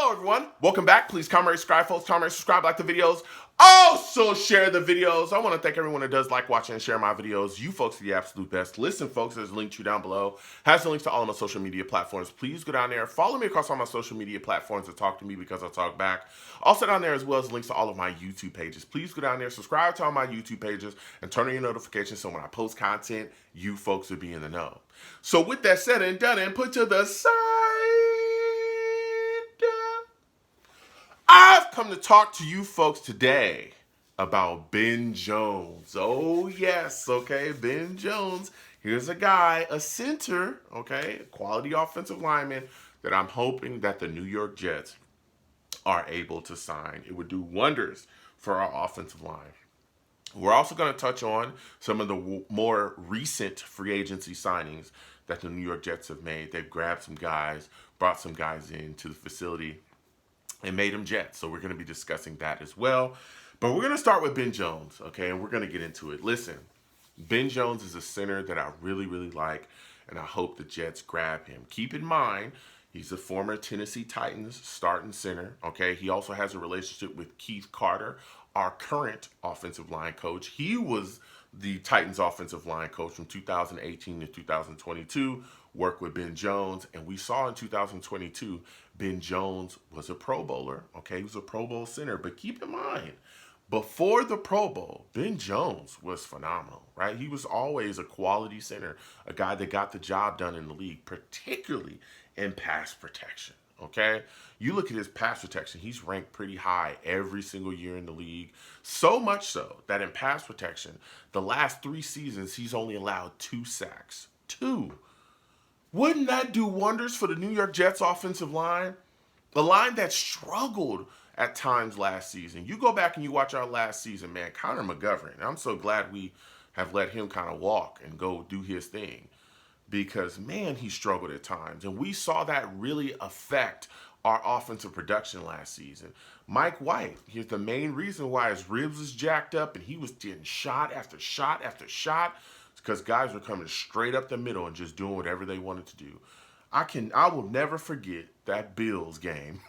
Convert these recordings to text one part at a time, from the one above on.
Hello, everyone. Welcome back. Please comment, rate, subscribe, folks. Comment, rate, subscribe, like the videos. Also, share the videos. I want to thank everyone that does like, watch, and share my videos. You folks are the absolute best. Listen, folks, there's a link to you down below. Has the links to all of my social media platforms. Please go down there. Follow me across all my social media platforms and talk to me because I'll talk back. Also down there as well as links to all of my YouTube pages. Please go down there, subscribe to all my YouTube pages, and turn on your notifications so when I post content, you folks will be in the know. So with that said and done and put to the side, I've come to talk to you folks today about Ben Jones. Oh, yes, okay, Ben Jones. Here's a guy, a center, okay, a quality offensive lineman that I'm hoping that the New York Jets are able to sign. It would do wonders for our offensive line. We're also going to touch on some of the more recent free agency signings that the New York Jets have made. They've grabbed some guys, brought some guys into the facility, and made them Jets. So we're going to be discussing that as well. But we're going to start with Ben Jones, okay? And we're going to get into it. Listen, Ben Jones is a center that I really, really like, and I hope the Jets grab him. Keep in mind, he's a former Tennessee Titans starting center, okay? He also has a relationship with Keith Carter, our current offensive line coach. He was the Titans offensive line coach from 2018 to 2022, worked with Ben Jones, and we saw in 2022, Ben Jones was a Pro Bowler, okay? He was a Pro Bowl center, but keep in mind, before the Pro Bowl, Ben Jones was phenomenal, right? He was always a quality center, a guy that got the job done in the league, particularly in pass protection, okay? You look at his pass protection, he's ranked pretty high every single year in the league. So much so that in pass protection, the last 3 seasons, he's only allowed 2 sacks. 2. Wouldn't that do wonders for the New York Jets offensive line? The line that struggled at times last season. You go back and you watch our last season, man, Connor McGovern. I'm so glad we have let him kind of walk and go do his thing because, man, he struggled at times. And we saw that really affect our offensive production last season. Mike White, here's the main reason why his ribs is jacked up and he was getting shot after shot after shot. It's because guys were coming straight up the middle and just doing whatever they wanted to do. I will never forget that Bills game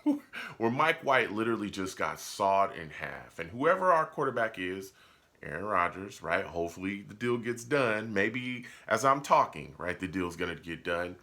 where Mike White literally just got sawed in half. And whoever our quarterback is, Aaron Rodgers, right? Hopefully the deal gets done. Maybe as I'm talking, right, the deal's going to get done.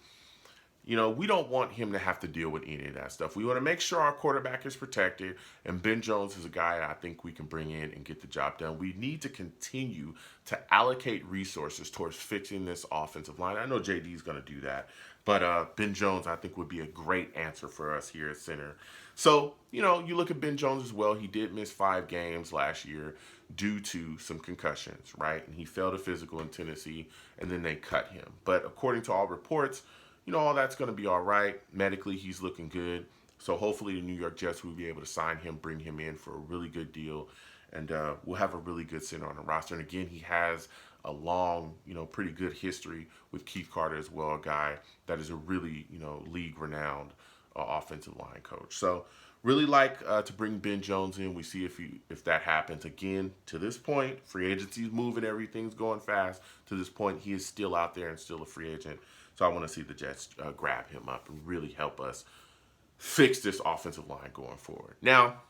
You know, we don't want him to have to deal with any of that stuff. We want to make sure our quarterback is protected, and Ben Jones is a guy I think we can bring in and get the job done. We need to continue to allocate resources towards fixing this offensive line. I know JD is going to do that, but Ben Jones I think would be a great answer for us here at center. So, you know, you look at Ben Jones as well. He did miss 5 games last year due to some concussions, right? And he failed a physical in Tennessee, and then they cut him. But according to all reports, you know, all that's going to be all right. Medically, he's looking good. So hopefully the New York Jets will be able to sign him, bring him in for a really good deal, and we'll have a really good center on the roster. And again, he has a long, you know, pretty good history with Keith Carter as well, a guy that is a really, you know, league-renowned offensive line coach. So really like to bring Ben Jones in. We see if that happens. Again, to this point, free agency's moving, everything's going fast. To this point, he is still out there and still a free agent. So I want to see the Jets grab him up and really help us fix this offensive line going forward. Now,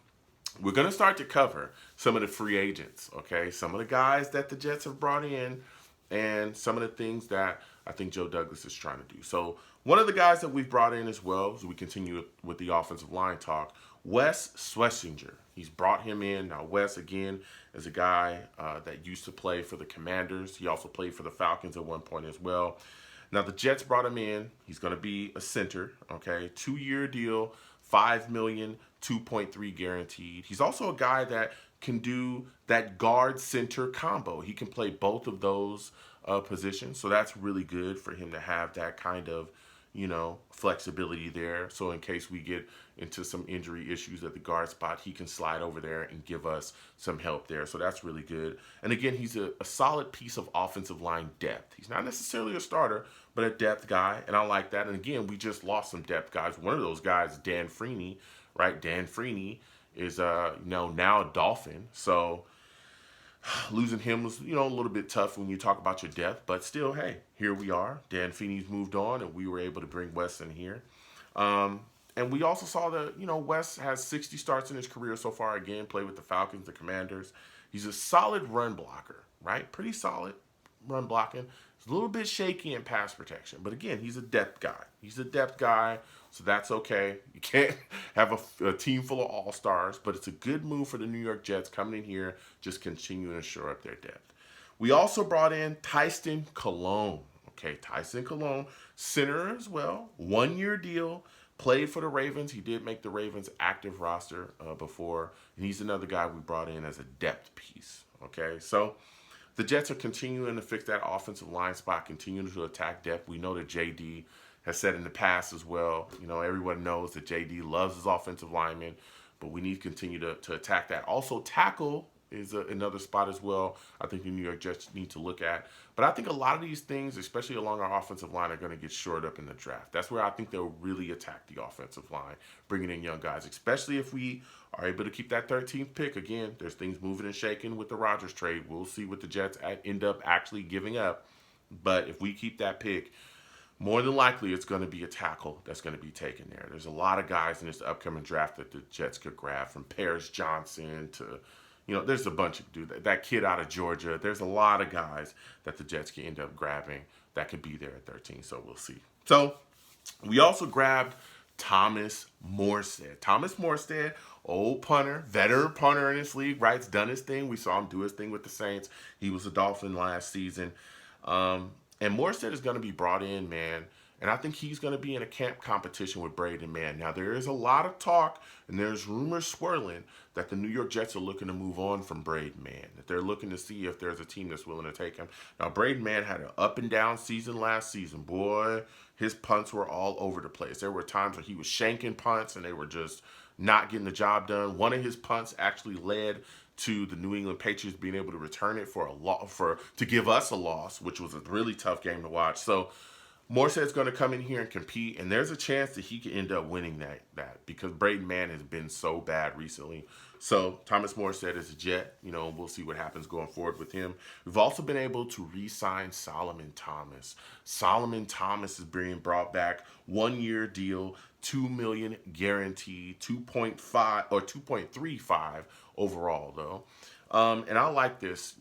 we're going to start to cover some of the free agents, okay? Some of the guys that the Jets have brought in and some of the things that I think Joe Douglas is trying to do. So one of the guys that we've brought in as well, as we continue with the offensive line talk, Wes Schlesinger. He's brought him in. Now, Wes, again, is a guy that used to play for the Commanders. He also played for the Falcons at one point as well. Now, the Jets brought him in. He's going to be a center, okay? 2-year deal, $5 million, 2.3 guaranteed. He's also a guy that can do that guard center combo. He can play both of those positions, so that's really good for him to have that kind of, you know, flexibility there. So in case we get into some injury issues at the guard spot, he can slide over there and give us some help there. So that's really good. And again, he's a solid piece of offensive line depth. He's not necessarily a starter, but a depth guy, and I like that. And again, we just lost some depth guys. One of those guys is Dan Freeney, right? Dan Freeney is now a Dolphin. So losing him was, you know, a little bit tough when you talk about your depth, but still, hey, here we are. Dan Feeney's moved on, and we were able to bring Wes in here. And we also saw that, Wes has 60 starts in his career so far. Again, played with the Falcons, the Commanders. He's a solid run blocker, right? Pretty solid run blocking. He's a little bit shaky in pass protection. But again, he's a depth guy. He's a depth guy, so that's okay. You can't have a team full of all-stars, but it's a good move for the New York Jets coming in here, just continuing to shore up their depth. We also brought in Tyson Cologne. Okay, Tyson Cologne, center as well, 1-year deal, played for the Ravens. He did make the Ravens active roster before, and he's another guy we brought in as a depth piece. Okay, so the Jets are continuing to fix that offensive line spot, continuing to attack depth. We know that JD has said in the past as well, everyone knows that JD loves his offensive linemen, but we need to continue to attack that. Also, tackle is another spot as well I think the New York Jets need to look at. But I think a lot of these things, especially along our offensive line, are going to get shored up in the draft. That's where I think they'll really attack the offensive line, bringing in young guys, especially if we are able to keep that 13th pick. Again, there's things moving and shaking with the Rodgers trade. We'll see what the Jets end up actually giving up. But if we keep that pick, more than likely it's going to be a tackle that's going to be taken there. There's a lot of guys in this upcoming draft that the Jets could grab, from Paris Johnson to there's a bunch of dudes. That kid out of Georgia. There's a lot of guys that the Jets can end up grabbing that could be there at 13. So we'll see. So we also grabbed Thomas Morstead. Thomas Morstead, old punter, veteran punter in this league, right? He's done his thing. We saw him do his thing with the Saints. He was a Dolphin last season. And Morstead is going to be brought in, man. And I think he's going to be in a camp competition with Braden Mann. Now, there is a lot of talk, and there's rumors swirling that the New York Jets are looking to move on from Braden Mann, that they're looking to see if there's a team that's willing to take him. Now, Braden Mann had an up-and-down season last season. Boy, his punts were all over the place. There were times where he was shanking punts, and they were just not getting the job done. One of his punts actually led to the New England Patriots being able to return it to give us a loss, which was a really tough game to watch. So Morstead's going to come in here and compete, and there's a chance that he could end up winning that because Braden Mann has been so bad recently. So Thomas Morstead is a Jet. We'll see what happens going forward with him. We've also been able to re-sign Solomon Thomas. Solomon Thomas is being brought back, 1-year deal, $2 million guaranteed, 2.5 or 2.35 overall though. And I like this,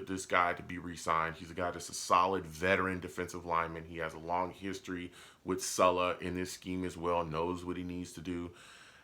this guy to be re-signed. He's a guy that's a solid veteran defensive lineman. He has a long history with Sulla in this scheme as well, knows what he needs to do.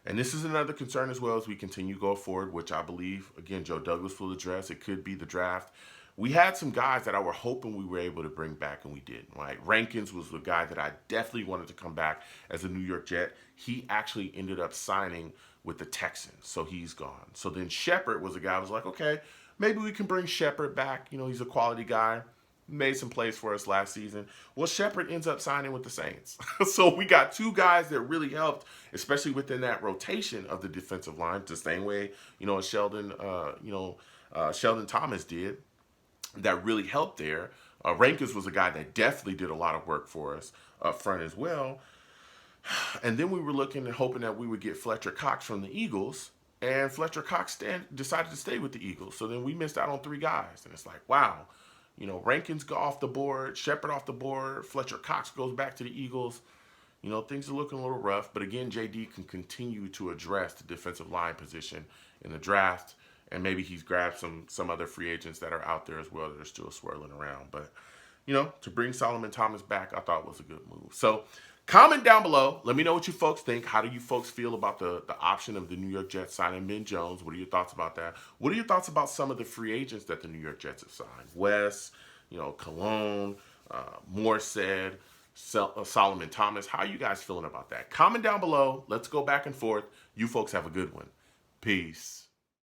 And this is another concern as well as we continue to go forward, which I believe, again, Joe Douglas will address. It could be the draft. We had some guys that I were hoping we were able to bring back, and we didn't, right? Rankins was the guy that I definitely wanted to come back as a New York Jet. He actually ended up signing with the Texans, so he's gone. So then Shepard was a guy I was like, okay, maybe we can bring Shepard back. He's a quality guy. Made some plays for us last season. Well, Shepard ends up signing with the Saints. So we got two guys that really helped, especially within that rotation of the defensive line, the same way, as Sheldon Thomas did, that really helped there. Rankins was a guy that definitely did a lot of work for us up front as well. And then we were looking and hoping that we would get Fletcher Cox from the Eagles, and Fletcher Cox decided to stay with the Eagles. So then we missed out on 3 guys, and it's like, wow. Rankins go off the board, Shepard off the board, Fletcher Cox goes back to the Eagles. Things are looking a little rough. But again, JD can continue to address the defensive line position in the draft. And maybe he's grabbed some other free agents that are out there as well that are still swirling around. But, to bring Solomon Thomas back, I thought was a good move. So comment down below. Let me know what you folks think. How do you folks feel about the option of the New York Jets signing Ben Jones? What are your thoughts about that? What are your thoughts about some of the free agents that the New York Jets have signed? Wes, Cologne, Morstead, Solomon Thomas. How are you guys feeling about that? Comment down below. Let's go back and forth. You folks have a good one. Peace.